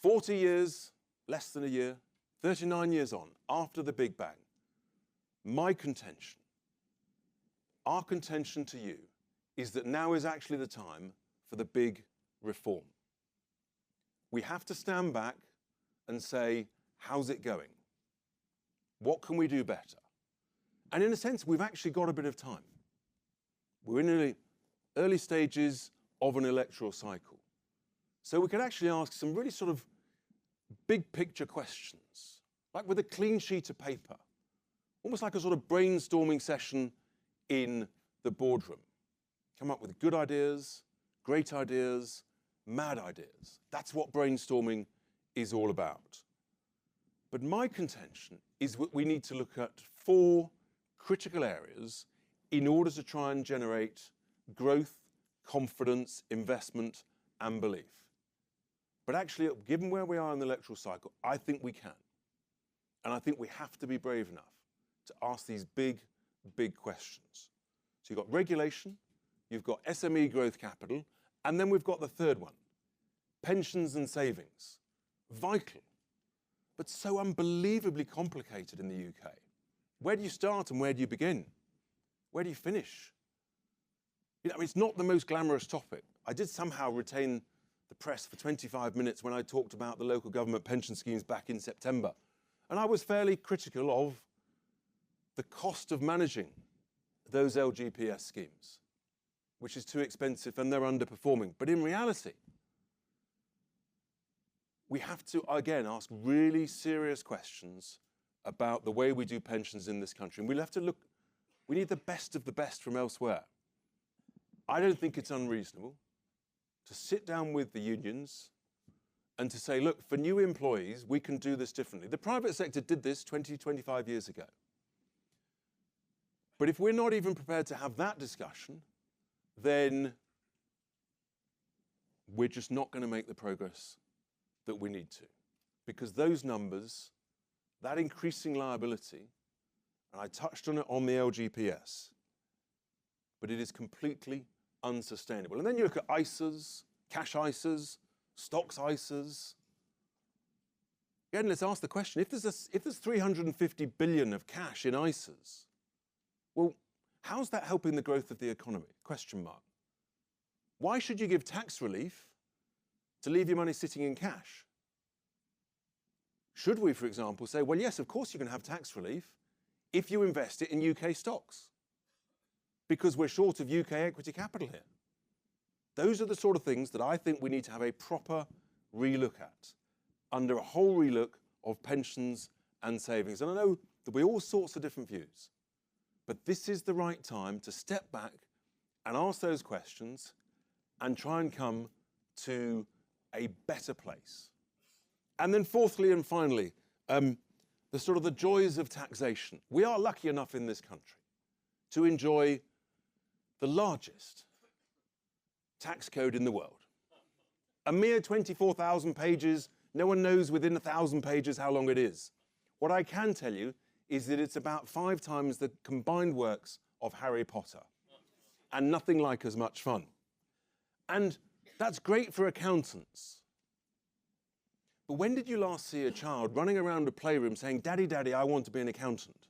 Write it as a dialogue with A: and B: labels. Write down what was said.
A: 40 years, less than a year, 39 years on, after the Big Bang, my contention, our contention to you, is that now is actually the time for the big reform. We have to stand back and say, how's it going? What can we do better? And in a sense, we've actually got a bit of time. We're in the early stages of an electoral cycle. So we could actually ask some really sort of big picture questions, like with a clean sheet of paper, almost like a sort of brainstorming session in the boardroom. Come up with good ideas, great ideas, mad ideas. That's what brainstorming is all about. But my contention is that we need to look at 4 critical areas in order to try and generate growth, confidence, investment, and belief. But actually, given where we are in the electoral cycle, I think we can. And I think we have to be brave enough to ask these big, big questions. So you've got regulation, you've got SME growth capital, and then we've got the third one, pensions and savings. Vital, but so unbelievably complicated in the UK. Where do you start and where do you begin? Where do you finish? You know, I mean, it's not the most glamorous topic. I did somehow retain the press for 25 minutes when I talked about the local government pension schemes back in September. And I was fairly critical of the cost of managing those LGPS schemes, which is too expensive and they're underperforming. But in reality, we have to, again, ask really serious questions about the way we do pensions in this country. And we'll have to look, we need the best of the best from elsewhere. I don't think it's unreasonable to sit down with the unions and to say, look, for new employees, we can do this differently. The private sector did this 20, 25 years ago. But if we're not even prepared to have that discussion, then we're just not going to make the progress that we need to. Because those numbers, that increasing liability, and I touched on it on the LGPS, but it is completely unsustainable. And then you look at ISAs, cash ISAs, stocks ISAs. Again, let's ask the question, if there's 350 billion of cash in ISAs, well, how's that helping the growth of the economy? Question mark. Why should you give tax relief to leave your money sitting in cash? Should we, for example, say, well, yes, of course you can have tax relief if you invest it in UK stocks, because we're short of UK equity capital here. Those are the sort of things that I think we need to have a proper relook at, under a whole relook of pensions and savings. And I know there'll be all sorts of different views, but this is the right time to step back and ask those questions and try and come to a better place. And then fourthly and finally, the joys of taxation. We are lucky enough in this country to enjoy the largest tax code in the world. A mere 24,000 pages, no one knows within 1,000 pages how long it is. What I can tell you is that it's about 5 times the combined works of Harry Potter, and nothing like as much fun. And that's great for accountants. But when did you last see a child running around a playroom saying, "Daddy, Daddy, I want to be an accountant"?